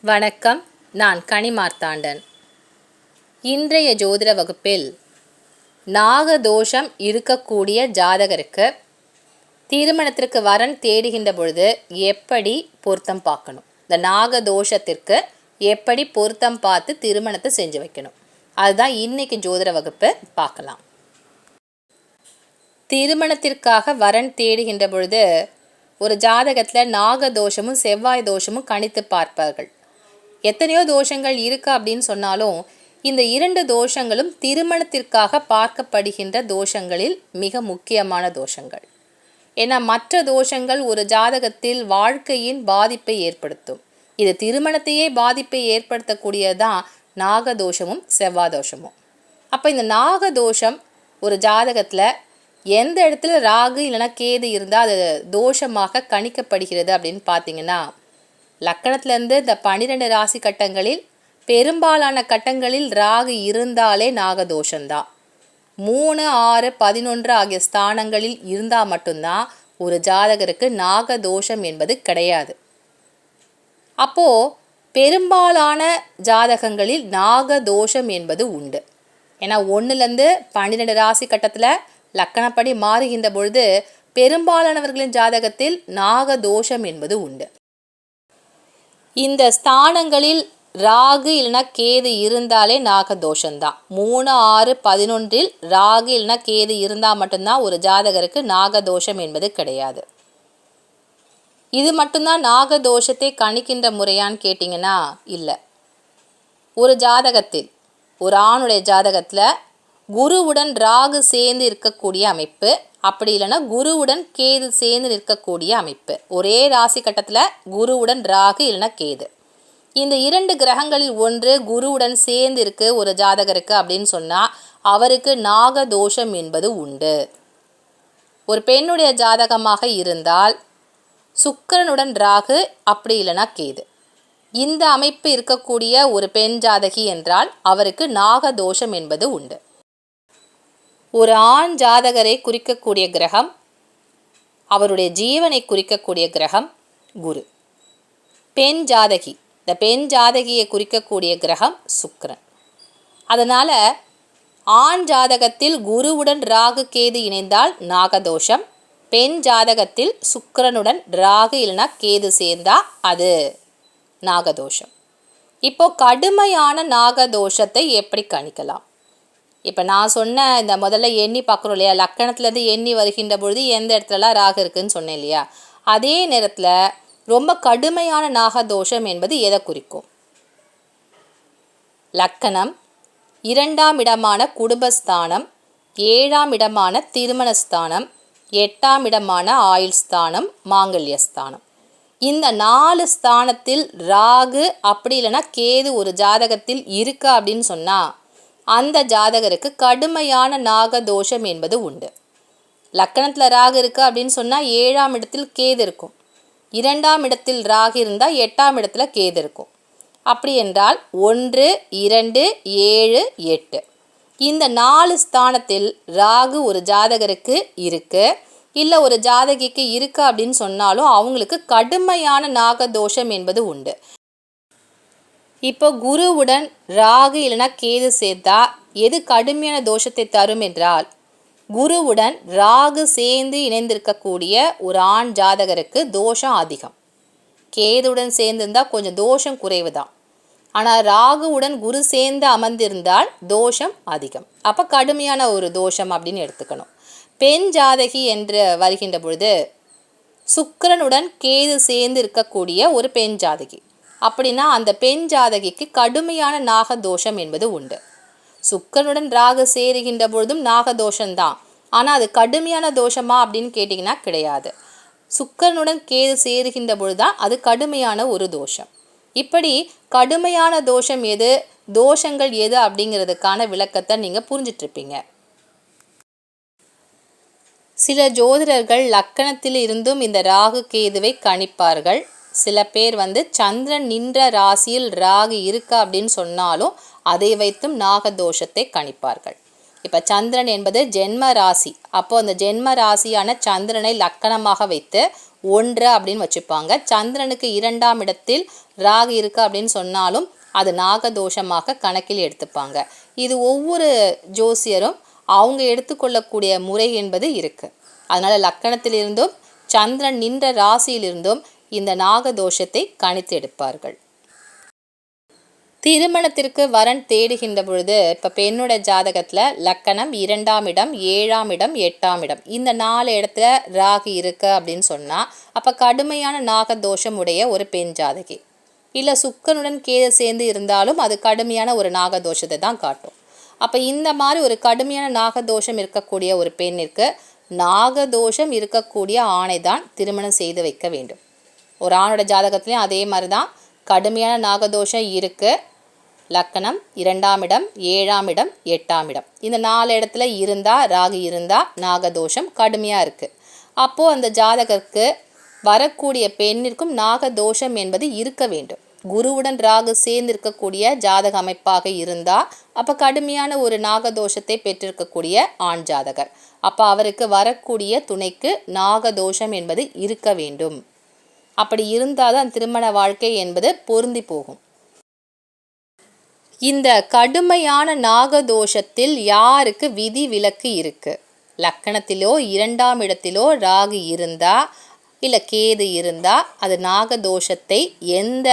வணக்கம். நான் கனிமார்த்தாண்டன். இன்றைய ஜோதிட வகுப்பில் நாகதோஷம் இருக்கக்கூடிய ஜாதகருக்கு திருமணத்திற்கு வரன் தேடுகின்ற பொழுது எப்படி பொருத்தம் பார்க்கணும், இந்த நாகதோஷத்திற்கு எப்படி பொருத்தம் பார்த்து திருமணத்தை செஞ்சு வைக்கணும், அதுதான் இன்னைக்கு ஜோதிட வகுப்பு பார்க்கலாம். திருமணத்திற்காக வரன் தேடுகின்ற பொழுது ஒரு ஜாதகத்தில் நாகதோஷமும் செவ்வாய் தோஷமும் கணித்து பார்ப்பார்கள். எத்தனையோ தோஷங்கள் இருக்கு அப்படின்னு சொன்னாலும் இந்த இரண்டு தோஷங்களும் திருமணத்திற்காக பார்க்கப்படுகின்ற தோஷங்களில் மிக முக்கியமான தோஷங்கள். ஏன்னா மற்ற தோஷங்கள் ஒரு ஜாதகத்தில் வாழ்க்கையின் பாதிப்பை ஏற்படுத்தும். இது திருமணத்தையே பாதிப்பை ஏற்படுத்தக்கூடியதான் நாகதோஷமும் செவ்வாய் தோஷமும். அப்போ இந்த நாகதோஷம் ஒரு ஜாதகத்தில் எந்த இடத்துல ராகு இல்லைனா கேது இருந்தால் அது தோஷமாக கணிக்கப்படுகிறது அப்படின்னு பார்த்தீங்கன்னா, லக்கணத்திலேருந்து இந்த 12 ராசி கட்டங்களில் பெரும்பாலான கட்டங்களில் ராகு இருந்தாலே நாகதோஷந்தான். 3, 6, 11 ஆகிய ஸ்தானங்களில் இருந்தால் மட்டும்தான் ஒரு ஜாதகருக்கு நாகதோஷம் என்பது கிடையாது. அப்போது பெரும்பாலான ஜாதகங்களில் நாகதோஷம் என்பது உண்டு. ஏன்னா 1லேருந்து 12 ராசி கட்டத்தில் லக்கணப்படி மாறுகின்ற பொழுது பெரும்பாலானவர்களின் ஜாதகத்தில் நாகதோஷம் என்பது உண்டு. இந்த ஸ்தானங்களில் ராகு இல்லைனா கேது இருந்தாலே நாகதோஷந்தான். 3, 6, 11 ராகு இல்லைனா கேது இருந்தால் மட்டும்தான் ஒரு ஜாதகருக்கு நாகதோஷம் என்பது கிடையாது. இது மட்டும்தான் நாகதோஷத்தை கணிக்கின்ற முறையான்னு கேட்டிங்கன்னா இல்லை. ஒரு ஜாதகத்தில் ஒரு ஆணுடைய ஜாதகத்தில் குருவுடன் ராகு சேர்ந்து இருக்கக்கூடிய அமைப்பு, அப்படி இல்லைன்னா குருவுடன் கேது சேர்ந்து நிற்கக்கூடிய அமைப்பு, ஒரே ராசி கட்டத்தில் குருவுடன் ராகு இல்லைன்னா கேது, இந்த 2 கிரகங்களில் ஒன்று குருவுடன் சேர்ந்து இருக்கு ஒரு ஜாதகருக்கு அப்படின்னு சொன்னால் அவருக்கு நாகதோஷம் என்பது உண்டு. ஒரு பெண்ணுடைய ஜாதகமாக இருந்தால் சுக்கிரனுடன் ராகு அப்படி இல்லைன்னா கேது, இந்த அமைப்பு இருக்கக்கூடிய ஒரு பெண் ஜாதகி என்றால் அவருக்கு நாகதோஷம் என்பது உண்டு. ஒரு ஆண் ஜாதகரை குறிக்கக்கூடிய கிரகம், அவருடைய ஜீவனை குறிக்கக்கூடிய கிரகம் குரு. பெண் ஜாதகி, இந்த பெண் ஜாதகியை குறிக்கக்கூடிய கிரகம் சுக்கிரன். அதனால் ஆண் ஜாதகத்தில் குருவுடன் ராகு கேது இணைந்தால் நாகதோஷம், பெண் ஜாதகத்தில் சுக்கிரனுடன் ராகு இல்லைனா கேது சேர்ந்தா அது நாகதோஷம். இப்போ கடுமையான நாகதோஷத்தை எப்படி கணிக்கலாம்? இப்போ நான் சொன்ன இந்த முதல்ல எண்ணி பார்க்குறோம் இல்லையா, லக்கணத்துலேருந்து எண்ணி வருகின்ற பொழுது எந்த இடத்துலலாம் ராகு இருக்குதுன்னு சொன்னேன் இல்லையா, அதே நேரத்தில் ரொம்ப கடுமையான நாகதோஷம் என்பது எதை குறிக்கும்? லக்கணம், 2ஆம் இடமான குடும்பஸ்தானம், 7ஆம் இடமான திருமணஸ்தானம், 8ஆம் இடமான ஆயுள் ஸ்தானம், மாங்கல்யஸ்தானம், இந்த 4 ஸ்தானத்தில் ராகு அப்படி இல்லைன்னா கேது ஒரு ஜாதகத்தில் இருக்கா அப்படின்னு சொன்னால் அந்த ஜாதகருக்கு கடுமையான நாகதோஷம் என்பது உண்டு. லக்கணத்தில் ராகு இருக்கு அப்படின்னு சொன்னால் 7ஆம் இடத்தில் கேது இருக்கும், 2ஆம் இடத்தில் ராகு இருந்தால் 8ஆம் இடத்துல கேது இருக்கும். அப்படி என்றால் 1, 2, 7, 8 இந்த 4 ஸ்தானத்தில் ராகு ஒரு ஜாதகருக்கு இருக்கு இல்லை ஒரு ஜாதகிக்கு இருக்கு அப்படின்னு சொன்னாலும் அவங்களுக்கு கடுமையான நாகதோஷம் என்பது உண்டு. இப்போ குருவுடன் ராகு இல்லைனா கேது சேர்த்தா எது கடுமையான தோஷத்தை தரும் என்றால், குருவுடன் ராகு சேர்ந்து இணைந்திருக்கக்கூடிய ஒரு ஆண் ஜாதகருக்கு தோஷம் அதிகம். கேதுடன் சேர்ந்திருந்தால் கொஞ்சம் தோஷம் குறைவு தான். ஆனால் ராகுவுடன் குரு சேர்ந்து அமர்ந்திருந்தால் தோஷம் அதிகம். அப்போ கடுமையான ஒரு தோஷம் அப்படின்னு எடுத்துக்கணும். பெண் ஜாதகி என்று வருகின்ற பொழுது சுக்கிரனுடன் கேது சேர்ந்து இருக்கக்கூடிய ஒரு பெண் ஜாதகி, அப்படின்னா அந்த பெண் ஜாதகிக்கு கடுமையான நாகதோஷம் என்பது உண்டு. சுக்கிரனுடன் ராகு சேருகின்ற பொழுதும் நாகதோஷம்தான், ஆனால் அது கடுமையான தோஷமா அப்படின்னு கேட்டிங்கன்னா கிடையாது. சுக்கிரனுடன் கேது சேருகின்ற பொழுதுதான் அது கடுமையான ஒரு தோஷம். இப்படி கடுமையான தோஷம் எது, தோஷங்கள் எது அப்படிங்கிறதுக்கான விளக்கத்தை நீங்கள் புரிஞ்சிட்ருப்பீங்க. சில ஜோதிடர்கள் லக்கணத்தில் இருந்தும் இந்த ராகு கேதுவை கணிப்பார்கள். சில பேர் சந்திரன் நின்ற ராசியில் ராகு இருக்கா அப்படின்னு சொன்னாலும் அதை வைத்தும் நாகதோஷத்தை கணிப்பார்கள். இப்போ சந்திரன் என்பது ஜென்ம ராசி, அப்போ அந்த ஜென்ம ராசியான சந்திரனை லக்கணமாக வைத்து 1 அப்படின்னு வச்சுப்பாங்க. சந்திரனுக்கு 2ஆம் இடத்தில் ராகு இருக்கு அப்படின்னு சொன்னாலும் அது நாகதோஷமாக கணக்கில் எடுத்துப்பாங்க. இது ஒவ்வொரு ஜோசியரும் அவங்க எடுத்துக்கொள்ளக்கூடிய முறை என்பது இருக்குது. அதனால் லக்கணத்திலிருந்தும் சந்திரன் நின்ற ராசியிலிருந்தும் இந்த நாகதோஷத்தை கணித்து எடுப்பார்கள். திருமணத்திற்கு வரன் தேடுகின்ற பொழுது இப்போ பெண்ணோட ஜாதகத்தில் லக்கணம் 2ஆம் இடம் 7ஆம் இடம் 8ஆம் இடம் இந்த 4 இடத்துல ராகு இருக்கு அப்படின்னு சொன்னால் அப்போ கடுமையான நாகதோஷம் உடைய ஒரு பெண் ஜாதகி. இல்லை சுக்கரனுடன் கேது சேர்ந்து இருந்தாலும் அது கடுமையான ஒரு நாகதோஷத்தை தான் காட்டும். அப்போ இந்த மாதிரி ஒரு கடுமையான நாகதோஷம் இருக்கக்கூடிய ஒரு பெண்ணிற்கு நாகதோஷம் இருக்கக்கூடிய ஆணை தான் திருமணம் செய்து வைக்க வேண்டும். ஒரு ஆணோட ஜாதகத்துலேயும் அதே மாதிரி தான் கடுமையான நாகதோஷம் இருக்குது. லக்கணம் 2ஆம் இடம் 7ஆம் இடம் 8ஆம் இடம் இந்த 4 இடத்துல இருந்தால் ராகு இருந்தால் நாகதோஷம் கடுமையாக இருக்குது. அப்போது அந்த ஜாதகருக்கு வரக்கூடிய பெண்ணிற்கும் நாகதோஷம் என்பது இருக்க வேண்டும். குருவுடன் ராகு சேர்ந்து இருக்கக்கூடிய ஜாதக அமைப்பாக இருந்தால் அப்போ கடுமையான ஒரு நாகதோஷத்தை பெற்றிருக்கக்கூடிய ஆண் ஜாதகர். அப்போ அவருக்கு வரக்கூடிய துணைக்கு நாகதோஷம் என்பது இருக்க வேண்டும். அப்படி இருந்தால் தான் திருமண வாழ்க்கை என்பது பொருந்தி போகும். இந்த கடுமையான நாகதோஷத்தில் யாருக்கு விதி விலக்கு இருக்குது? லக்கணத்திலோ 2ஆம் இடத்திலோ ராகு இருந்தால் இல்லை கேது இருந்தால் அது நாகதோஷத்தை எந்த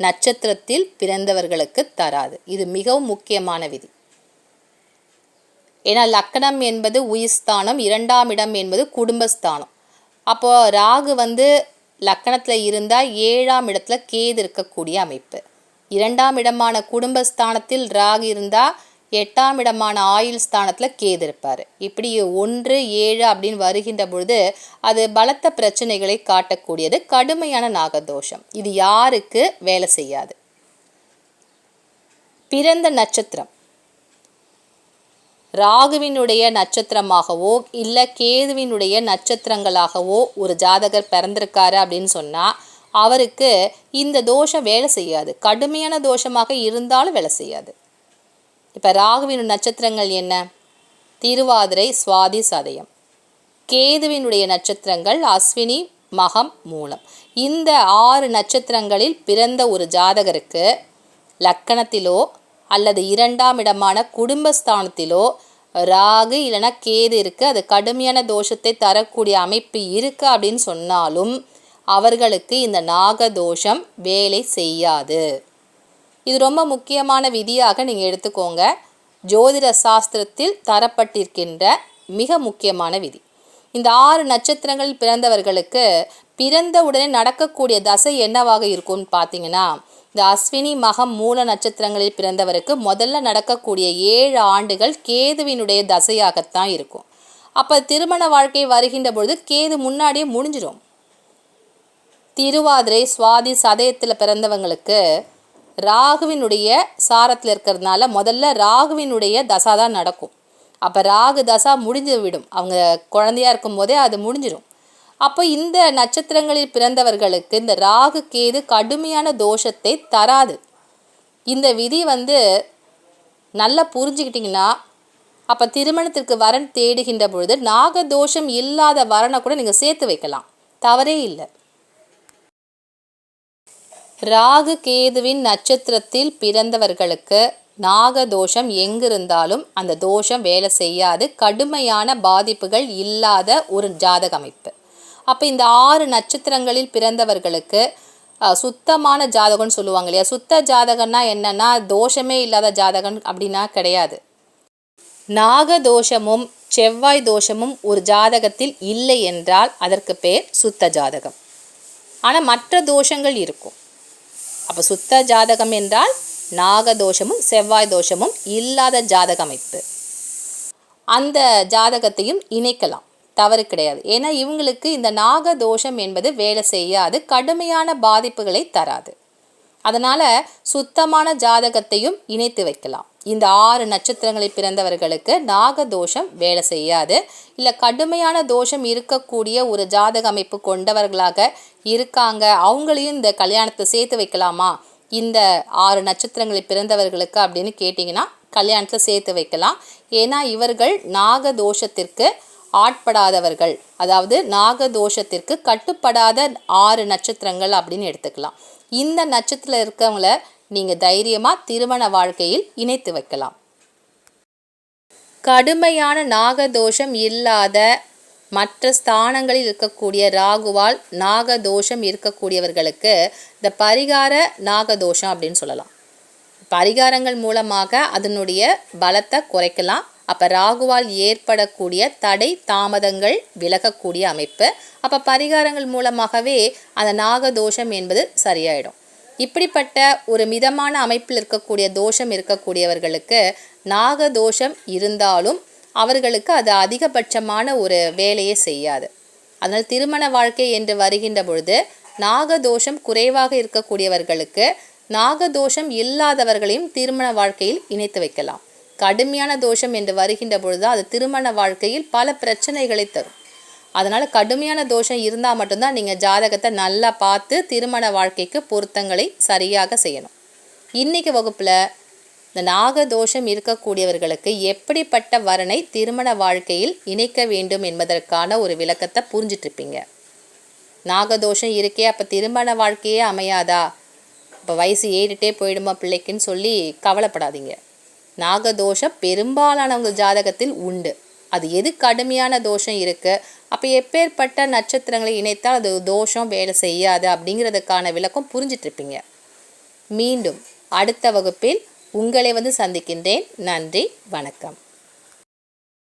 நட்சத்திரத்தில் பிறந்தவர்களுக்கு தராது. இது மிகவும் முக்கியமான விதி. ஏன்னா லக்கணம் என்பது உயிர்ஸ்தானம், 2ஆம் இடம் என்பது குடும்பஸ்தானம். அப்போது ராகு லக்கணத்தில் இருந்தால் 7ஆம் இடத்துல கேது இருக்கக்கூடிய அமைப்பு. 2ஆம் இடமான குடும்பஸ்தானத்தில் ராகு இருந்தால் 8ஆம் இடமான ஆயுள் ஸ்தானத்தில் கேது இருப்பார். இப்படி 1, 7 அப்படின்னு வருகின்ற பொழுது அது பலத்த பிரச்சனைகளை காட்டக்கூடியது கடுமையான நாகதோஷம். இது யாருக்கு வேலை செய்யாது? பிறந்த நட்சத்திரம் ராகுவினுடைய நட்சத்திரமாகவோ இல்லை கேதுவினுடைய நட்சத்திரங்களாகவோ ஒரு ஜாதகர் பிறந்திருக்காரு அப்படின்னு சொன்னால் அவருக்கு இந்த தோஷம் வேலை செய்யாது. கடுமையான தோஷமாக இருந்தாலும் வேலை செய்யாது. இப்போ ராகுவின் நட்சத்திரங்கள் என்ன? திருவாதிரை, சுவாதி, சதயம். கேதுவினுடைய நட்சத்திரங்கள் அஸ்வினி, மகம், மூலம். இந்த 6 நட்சத்திரங்களில் பிறந்த ஒரு ஜாதகருக்கு லக்கணத்திலோ அல்லது 2ஆம் இடமான குடும்பஸ்தானத்திலோ ராகு இல்லைனா கேது இருக்குது, அது கடுமையான தோஷத்தை தரக்கூடிய அமைப்பு இருக்குது அப்படின்னு சொன்னாலும் அவர்களுக்கு இந்த நாகதோஷம் வேலை செய்யாது. இது ரொம்ப முக்கியமான விதியாக நீங்கள் எடுத்துக்கோங்க. ஜோதிட சாஸ்திரத்தில் தரப்பட்டிருக்கின்ற மிக முக்கியமான விதி. இந்த 6 நட்சத்திரங்களில் பிறந்தவர்களுக்கு பிறந்த உடனே நடக்கக்கூடிய தசை என்னவாக இருக்கும்னு பார்த்தீங்கன்னா, இந்த அஸ்வினி, மகம், மூல நட்சத்திரங்களில் பிறந்தவருக்கு முதல்ல நடக்கக்கூடிய 7 ஆண்டுகள் கேதுவினுடைய தசையாகத்தான் இருக்கும். அப்போ திருமண வாழ்க்கை வருகின்ற பொழுது கேது முன்னாடியே முடிஞ்சிடும். திருவாதிரை, சுவாதி, சதயத்தில் பிறந்தவங்களுக்கு ராகுவினுடைய சாரத்தில் இருக்கிறதுனால முதல்ல ராகுவினுடைய தசா தான் நடக்கும். அப்போ ராகு தசா முடிஞ்சு விடும். அவங்க குழந்தையாக இருக்கும் போதே அது முடிஞ்சிடும். அப்போ இந்த நட்சத்திரங்களில் பிறந்தவர்களுக்கு இந்த ராகு கேது கடுமையான தோஷத்தை தராது. இந்த விதி நல்லா புரிஞ்சுக்கிட்டிங்கன்னா அப்போ திருமணத்திற்கு வரன் தேடுகின்ற பொழுது நாகதோஷம் இல்லாத வரனை கூட நீங்கள் சேர்த்து வைக்கலாம், தவறே இல்லை. ராகு கேதுவின் நட்சத்திரத்தில் பிறந்தவர்களுக்கு நாகதோஷம் எங்கிருந்தாலும் அந்த தோஷம் வேலை செய்யாது. கடுமையான பாதிப்புகள் இல்லாத ஒரு ஜாதக அமைப்பு. அப்போ இந்த 6 நட்சத்திரங்களில் பிறந்தவர்களுக்கு சுத்தமான ஜாதகம்னு சொல்லுவாங்க இல்லையா? சுத்த ஜாதகம்னா என்னன்னா தோஷமே இல்லாத ஜாதகம் அப்படின்னா கிடையாது. நாகதோஷமும் செவ்வாய் தோஷமும் ஒரு ஜாதகத்தில் இல்லை என்றால் அதற்கு பேர் சுத்த ஜாதகம். ஆனால் மற்ற தோஷங்கள் இருக்கும். அப்போ சுத்த ஜாதகம் என்றால் நாகதோஷமும் செவ்வாய் தோஷமும் இல்லாத ஜாதக அமைப்பு. அந்த ஜாதகத்தையும் இணைக்கலாம், தவறு கிடையாது. ஏன்னா இவங்களுக்கு இந்த நாகதோஷம் என்பது வேலை செய்யாது, கடுமையான பாதிப்புகளை தராது. அதனால் சுத்தமான ஜாதகத்தையும் இணைத்து வைக்கலாம். இந்த 6 நட்சத்திரங்களில் பிறந்தவர்களுக்கு நாகதோஷம் வேலை செய்யாது. இல்லை கடுமையான தோஷம் இருக்கக்கூடிய ஒரு ஜாதக அமைப்பு கொண்டவர்களாக இருக்காங்க, அவங்களையும் இந்த கல்யாணத்தை சேர்த்து வைக்கலாமா இந்த 6 நட்சத்திரங்களில் பிறந்தவர்களுக்கு அப்படின்னு கேட்டிங்கன்னா கல்யாணத்தில் சேர்த்து வைக்கலாம். ஏன்னா இவர்கள் நாகதோஷத்திற்கு ஆட்படாதவர்கள், அதாவது நாகதோஷத்திற்கு கட்டுப்படாத 6 நட்சத்திரங்கள் அப்படின்னு எடுத்துக்கலாம். இந்த நட்சத்திரத்தில் இருக்கவங்கள நீங்கள் தைரியமாக திருமண வாழ்க்கையில் இணைத்து வைக்கலாம். கடுமையான நாகதோஷம் இல்லாத மற்ற ஸ்தானங்களில் இருக்கக்கூடிய ராகுவால் நாகதோஷம் இருக்கக்கூடியவர்களுக்கு இந்த பரிகார நாகதோஷம் அப்படின்னு சொல்லலாம். பரிகாரங்கள் மூலமாக அதனுடைய பலத்தை குறைக்கலாம். அப்போ ராகுவால் ஏற்படக்கூடிய தடை தாமதங்கள் விலகக்கூடிய அமைப்பு. அப்போ பரிகாரங்கள் மூலமாகவே அந்த நாகதோஷம் என்பது சரியாயிடும். இப்படிப்பட்ட ஒரு மிதமான அமைப்பில் இருக்கக்கூடிய தோஷம் இருக்கக்கூடியவர்களுக்கு நாகதோஷம் இருந்தாலும் அவர்களுக்கு அது அதிகபட்சமான ஒரு வேலையை செய்யாது. அதனால் திருமண வாழ்க்கை என்று வருகின்ற பொழுது நாகதோஷம் குறைவாக இருக்கக்கூடியவர்களுக்கு நாகதோஷம் இல்லாதவர்களையும் திருமண வாழ்க்கையில் இணைத்து வைக்கலாம். கடுமையான தோஷம் என்று வருகின்ற பொழுது அது திருமண வாழ்க்கையில் பல பிரச்சனைகளை தரும். அதனால் கடுமையான தோஷம் இருந்தால் மட்டும்தான் நீங்கள் ஜாதகத்தை நல்லா பார்த்து திருமண வாழ்க்கைக்கு பொருத்தங்களை சரியாக செய்யணும். இன்றைக்கி வகுப்பில் இந்த நாகதோஷம் இருக்கக்கூடியவர்களுக்கு எப்படிப்பட்ட வரனை திருமண வாழ்க்கையில் இணைக்க வேண்டும் என்பதற்கான ஒரு விளக்கத்தை புரிஞ்சிட்ருப்பீங்க. நாகதோஷம் இருக்கே அப்போ திருமண வாழ்க்கையே அமையாதா, இப்போ வயசு ஏறிட்டே போயிடுமா பிள்ளைக்குன்னு சொல்லி கவலைப்படாதீங்க. நாகதோஷம் பெரும்பாலானவங்க ஜாதகத்தில் உண்டு. அது எது கடுமையான தோஷம் இருக்குது, அப்போ எப்பேற்பட்ட நட்சத்திரங்களை இணைத்தால் அது தோஷம் வேலை செய்யாது அப்படிங்கிறதுக்கான விளக்கம் புரிஞ்சிட்ருப்பீங்க. மீண்டும் அடுத்த வகுப்பில் உங்களை சந்திக்கின்றேன். நன்றி, வணக்கம்.